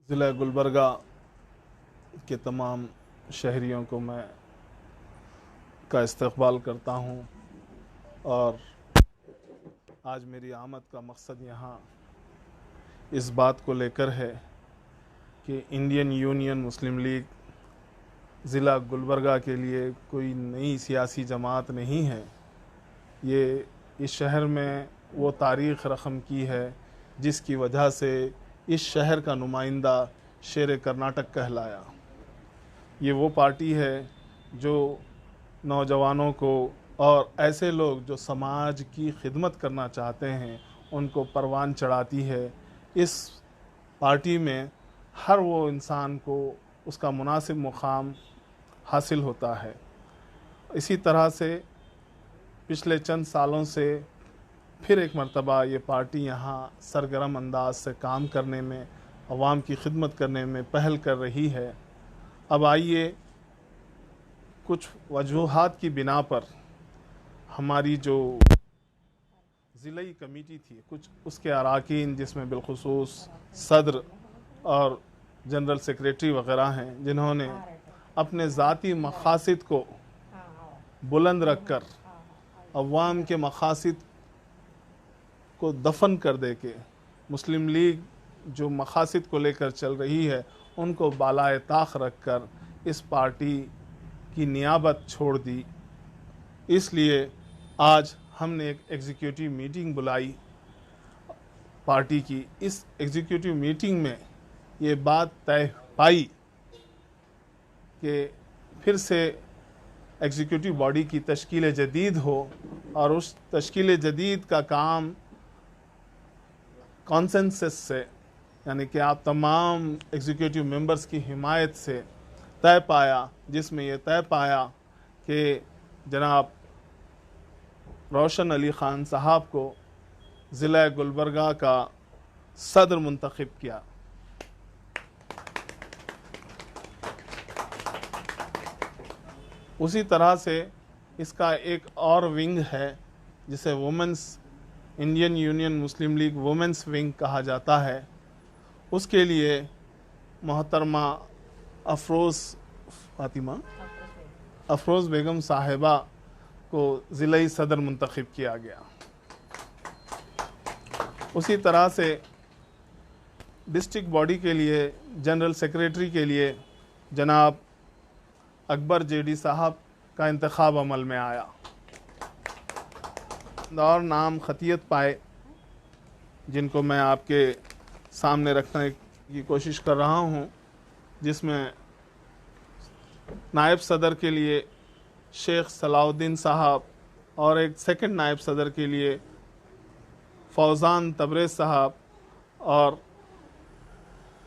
ज़िला गुलबर्गा के तमाम शहरियों को मैं का इस्तकबाल करता हूँ और आज मेरी आमद का मकसद यहाँ इस बात को लेकर है कि इंडियन यूनियन मुस्लिम लीग ज़िला गुलबर्गा के लिए कोई नई सियासी जमात नहीं है। ये इस शहर में वो तारीख़ रक़म की है जिसकी वजह से इस शहर का नुमाइंदा शेर कर्नाटक कहलाया। ये वो पार्टी है जो नौजवानों को और ऐसे लोग जो समाज की खिदमत करना चाहते हैं उनको परवान चढ़ाती है। इस पार्टी में हर वो इंसान को उसका मुनासिब मुकाम हासिल होता है। इसी तरह से पिछले चंद सालों से फिर एक मर्तबा ये पार्टी यहाँ सरगर्म अंदाज से काम करने में, अवाम की खिदमत करने में पहल कर रही है। अब आइए कुछ वजूहात की बिना पर हमारी जो ज़िलाई कमेटी थी, कुछ उसके अराकीन जिसमें बिलखुसूस सदर और जनरल सेक्रेटरी वगैरह हैं, जिन्होंने अपने ज़ाती मकासिद को बुलंद रख कर अवाम के मकासिद को दफन कर दे के मुस्लिम लीग जो मकासिद को लेकर चल रही है उनको बालाए ताख रख कर इस पार्टी की नियाबत छोड़ दी। इसलिए आज हमने एक एग्जीक्यूटिव मीटिंग बुलाई पार्टी की। इस एग्जीक्यूटिव मीटिंग में ये बात तय पाई कि फिर से एग्जीक्यूटिव बॉडी की तश्कील जदीद हो और उस तश्कील जदीद का काम कॉन्सेंसस से, यानी कि आप तमाम एग्जीक्यूटिव मेंबर्स की हिमायत से तय पाया, जिसमें यह तय पाया कि जनाब रोशन अली ख़ान साहब को ज़िला गुलबर्गा का सदर मुंतखब किया। उसी तरह से इसका एक और विंग है जिसे women's Indian Union Muslim league women's wing कहा जाता है। उसके लिए मोहतरमा अफरोज़ बेगम साहिबा को ज़िलाई सदर मुंतखब किया गया। उसी तरह से डिस्ट्रिक्ट बॉडी के लिए जनरल सेक्रेटरी के लिए जनाब अकबर जेडी साहब का इंतखाब अमल में आया और नाम खतियत पाए, जिनको मैं आपके सामने रखने की कोशिश कर रहा हूं, जिसमें नायब सदर के लिए शेख सलाउद्दीन साहब और एक सेकंड नायब सदर के लिए फौजान तबरेज़ साहब और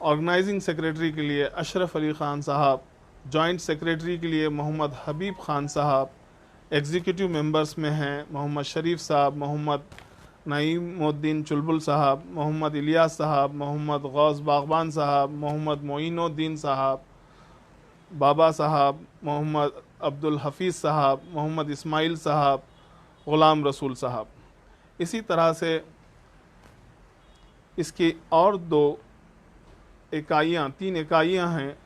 ऑर्गेनाइजिंग सेक्रेटरी के लिए अशरफ अली ख़ान साहब, जॉइंट सेक्रेटरी के लिए मोहम्मद हबीब ख़ान साहब, एग्जीक्यूटिव मेंबर्स में हैं मोहम्मद शरीफ साहब, मोहम्मद नईमुद्दीन चुलबुल साहब, मोहम्मद इलियास साहब, मोहम्मद गौस बागबान साहब, मोहम्मद मोइनुद्दीन साहब, बाबा साहब, मोहम्मद अब्दुल हफीज़ साहब, मोहम्मद इस्माइल साहब, ग़ुलाम रसूल साहब। इसी तरह से इसकी और तीन इकाइयाँ हैं,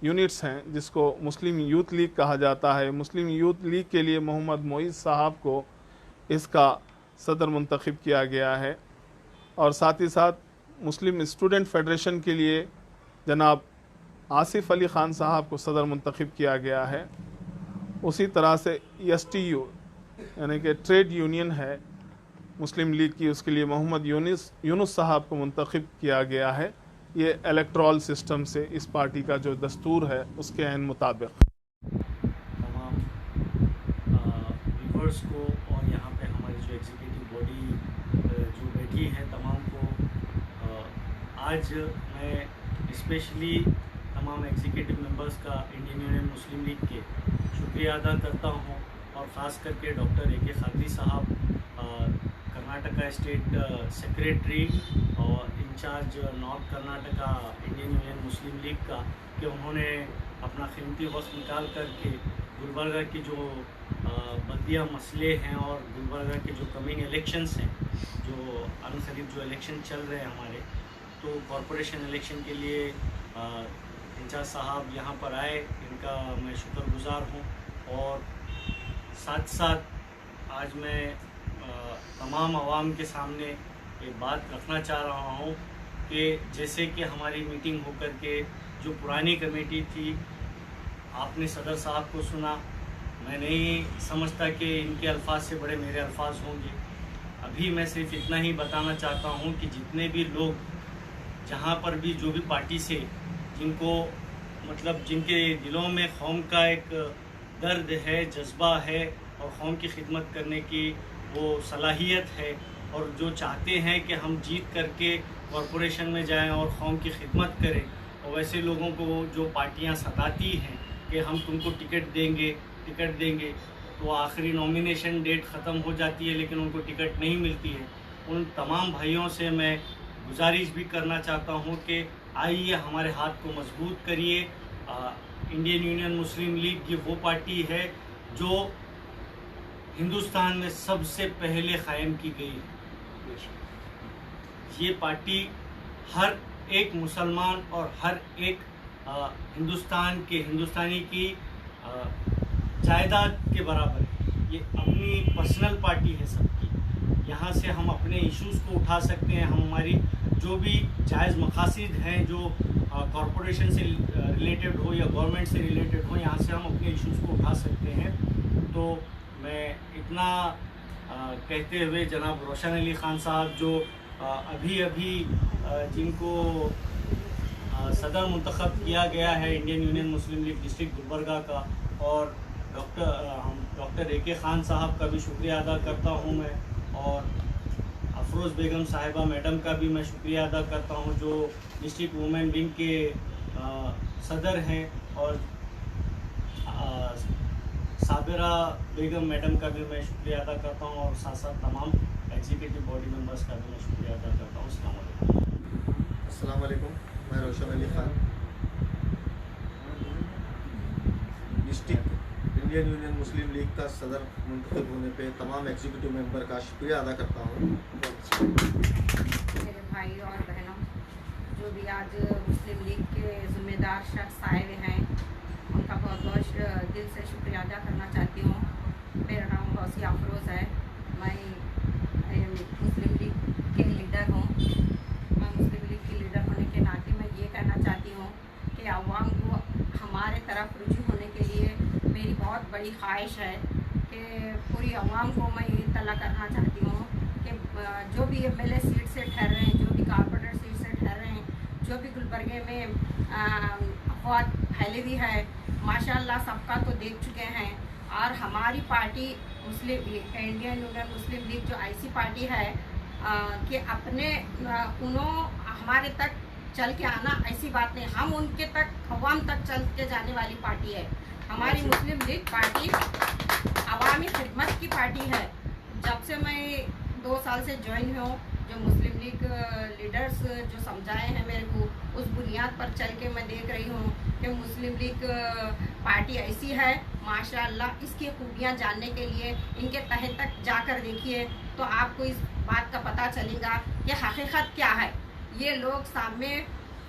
यूनिट्स हैं, जिसको मुस्लिम यूथ लीग कहा जाता है। मुस्लिम यूथ लीग के लिए मोहम्मद मोइज़ साहब को इसका सदर मुंतखब किया गया है और साथ ही साथ मुस्लिम स्टूडेंट फेडरेशन के लिए जनाब आसिफ अली ख़ान साहब को सदर मुंतखब किया गया है। उसी तरह से STU यानी कि ट्रेड यूनियन है मुस्लिम लीग की, उसके लिए मोहम्मद यूनुस साहब को मुंतखब किया गया है। ये इलेक्ट्रल सिस्टम से इस पार्टी का जो दस्तूर है उसके ऐन मुताबिक। तमाम व्यूअर्स को और यहाँ पे हमारी जो एग्जीक्यूटिव बॉडी जो बैठी है तमाम को आज मैं स्पेशली तमाम एग्जीक्यूटिव मेंबर्स का इंडियन यूनियन मुस्लिम लीग के शुक्रिया अदा करता हूँ और ख़ास करके doctor AK Qadri sahab, Karnataka state secretary और incharge north Karnataka Indian Union Muslim League का, कि उन्होंने अपना कीमती वक्त निकाल करके गुलबर्गा की जो बल्दिया मसले हैं और गुलबर्गा के जो कमिंग इलेक्शंस हैं, जो अनकरीब जो इलेक्शन चल रहे हैं हमारे, तो कॉरपोरेशन इलेक्शन के लिए इंचार्ज साहब यहाँ पर आए, इनका मैं शुक्रगुजार हूँ। और साथ साथ आज मैं तमाम आवाम के सामने एक बात रखना चाह रहा हूँ कि जैसे कि हमारी मीटिंग होकर के जो पुरानी कमेटी थी, आपने सदर साहब को सुना, मैं नहीं समझता कि इनके अल्फाज से बड़े मेरे अल्फाज होंगे। अभी मैं सिर्फ इतना ही बताना चाहता हूँ कि जितने भी लोग जहाँ पर भी जो भी पार्टी से जिनको मतलब जिनके दिलों में कौम का एक दर्द है, जज्बा है और कौम की खिदमत करने की वो सलाहियत है और जो चाहते हैं कि हम जीत करके कॉरपोरेशन में जाएं और कौम की खिदमत करें, और वैसे लोगों को जो पार्टियां सताती हैं कि हम तुमको टिकट देंगे, तो आखिरी नॉमिनेशन डेट ख़त्म हो जाती है लेकिन उनको टिकट नहीं मिलती है। उन तमाम भाइयों से मैं गुजारिश भी करना चाहता हूं कि आइए हमारे हाथ को मजबूत करिए। इंडियन यूनियन मुस्लिम लीग ये वो पार्टी है जो हिंदुस्तान में सबसे पहले कायम की गई है। ये पार्टी हर एक मुसलमान और हर एक हिंदुस्तानी की जायदाद के बराबर है। ये अपनी पर्सनल पार्टी है सबकी। यहाँ से हम अपने इश्यूज़ को उठा सकते हैं, हम हमारी जो भी जायज़ मकासिद हैं जो कॉरपोरेशन से रिलेटेड हो या गवर्नमेंट से रिलेटेड हो, यहाँ से हम अपने इश्यूज़ को उठा सकते हैं। तो मैं इतना कहते हुए जनाब रोशन अली ख़ान साहब जो अभी जिनको सदर मुंतखब किया गया है Indian Union Muslim league district Gulbarga का, और डॉक्टर ए के ख़ान साहब का भी शुक्रिया अदा करता हूँ मैं, और अफरोज़ बेगम साहिबा मैडम का भी मैं शुक्रिया अदा करता हूँ जो डिस्ट्रिक्ट वुमेन विंग के सदर हैं, और साबिरा बेगम मैडम का भी मैं शुक्रिया अदा करता हूँ, और साथ साथ तमाम एग्जीक्यूटिव बॉडी मेंबर्स का भी मैं शुक्रिया अदा करता हूँ। अस्सलाम वालेकुम। मैं Roshan Ali Khan, district Indian Union Muslim League का सदर मुंतखब होने पे तमाम एग्जीक्यूटिव मेंबर का शुक्रिया अदा करता हूँ। मेरे भाई और बहनों, जो भी आज मुस्लिम लीग के ज़िम्मेदार शख्स आए हुए हैं, उनका बहुत बहुत दिल से शुक्रिया अदा करना चाहती हूँ। मेरा नाम गौसिया अफरोज़ है, मैं मुस्लिम लीग के लीडर हूँ। मैं मुस्लिम लीग की लीडर होने के नाते मैं ये कहना चाहती हूँ कि आवाम को हमारे तरफ रुजू होने के लिए मेरी बहुत बड़ी ख्वाहिश है कि पूरी आवाम को मैं ये इत्तला करना चाहती हूँ कि जो भी MLA सीट से ठहर रहे हैं, जो भी कॉर्पोरेटर सीट से ठहर रहे हैं, जो भी गुलबर्गे में अफवाह फैली हुई है, माशाल्लाह सबका तो देख चुके हैं। और हमारी पार्टी मुस्लिम इंडियन यूनियन मुस्लिम लीग जो ऐसी पार्टी है कि अपने हमारे तक चल के आना ऐसी बात नहीं, हम उनके तक अवाम तक चल के जाने वाली पार्टी है। हमारी मुस्लिम लीग पार्टी अवामी खिदमत की पार्टी है। जब से मैं 2 साल से ज्वाइन हूँ, जो मुस्लिम लीग लीडर्स जो समझाए हैं मेरे को, उस बुनियाद पर चल के मैं देख रही हूँ कि मुस्लिम लीग पार्टी ऐसी है माशाअल्लाह। इसकी खूबियाँ जानने के लिए इनके तहे तक जाकर देखिए तो आपको इस बात का पता चलेगा कि हकीकत क्या है। ये लोग सामने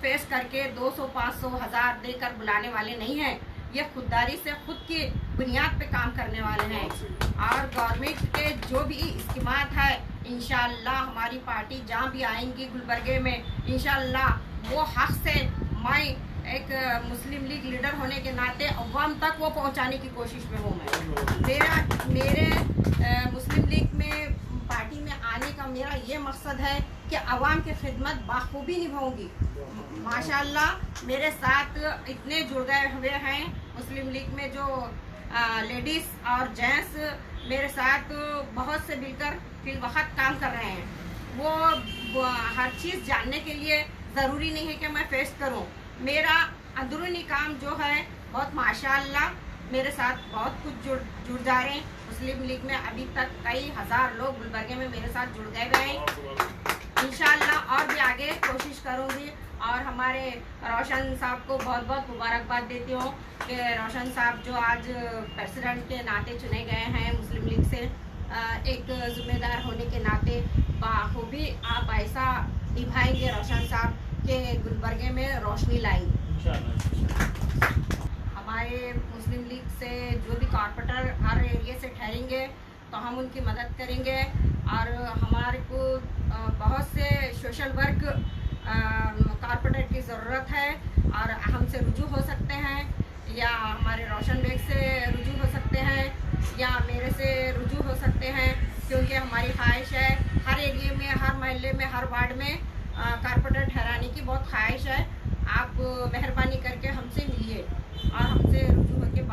फेस करके 200, 500, 1000 देकर बुलाने वाले नहीं हैं। ये खुददारी से खुद की बुनियाद पे काम करने वाले हैं। और गवर्नमेंट के जो भी स्कीमात है, इंशाअल्लाह हमारी पार्टी जहाँ भी आएंगी गुलबर्गे में, इंशाअल्लाह वो हक से मैं एक मुस्लिम लीग लीडर होने के नाते अवाम तक वो पहुँचाने की कोशिश में हूँ। मैं मेरे मुस्लिम लीग में पार्टी में आने का मेरा ये मकसद है कि अवाम की खिदमत बाखूबी निभाऊंगी। माशाअल्लाह मेरे साथ इतने जुड़ गए हुए हैं मुस्लिम लीग में, जो लेडीज़ और जेंट्स मेरे साथ बहुत से मिलकर फिल वक्त काम कर रहे हैं। वो हर चीज़ जानने के लिए ज़रूरी नहीं है कि मैं फेस करूं। मेरा अंदरूनी काम जो है बहुत माशाअल्लाह मेरे साथ बहुत कुछ जुड़ जा रहे हैं। मुस्लिम लीग में अभी तक कई हज़ार लोग गुलबर्गे में मेरे साथ जुड़ गए हैं। इंशाअल्लाह और भी आगे कोशिश करूंगी। और हमारे रोशन साहब को बहुत बहुत मुबारकबाद देती हूँ कि रोशन साहब जो आज प्रेसिडेंट के नाते चुने गए हैं मुस्लिम लीग से, एक ज़िम्मेदार होने के नाते बाखूबी आप ऐसा निभाएंगे, रोशन साहब के गुलबर्गे में रोशनी लाएंगे। हमारे मुस्लिम लीग से जो भी कारपोरेटर हर एरिया से ठहरेंगे तो हम उनकी मदद करेंगे। और हमारे को बहुत से सोशल वर्क कारपोरेटर की ज़रूरत है और हमसे रुजू हो सकते हैं या हमारे रोशन बेग से रुजू हो सकते हैं या मेरे से रुजू हो सकते हैं, क्योंकि हमारी ख्वाहिश है हर एरिया में, हर महल्ले में, हर वार्ड में कारपोरेटर ठहराने की बहुत ख्वाहिश है। आप मेहरबानी करके हमसे मिलिए और हमसे रुजू होकर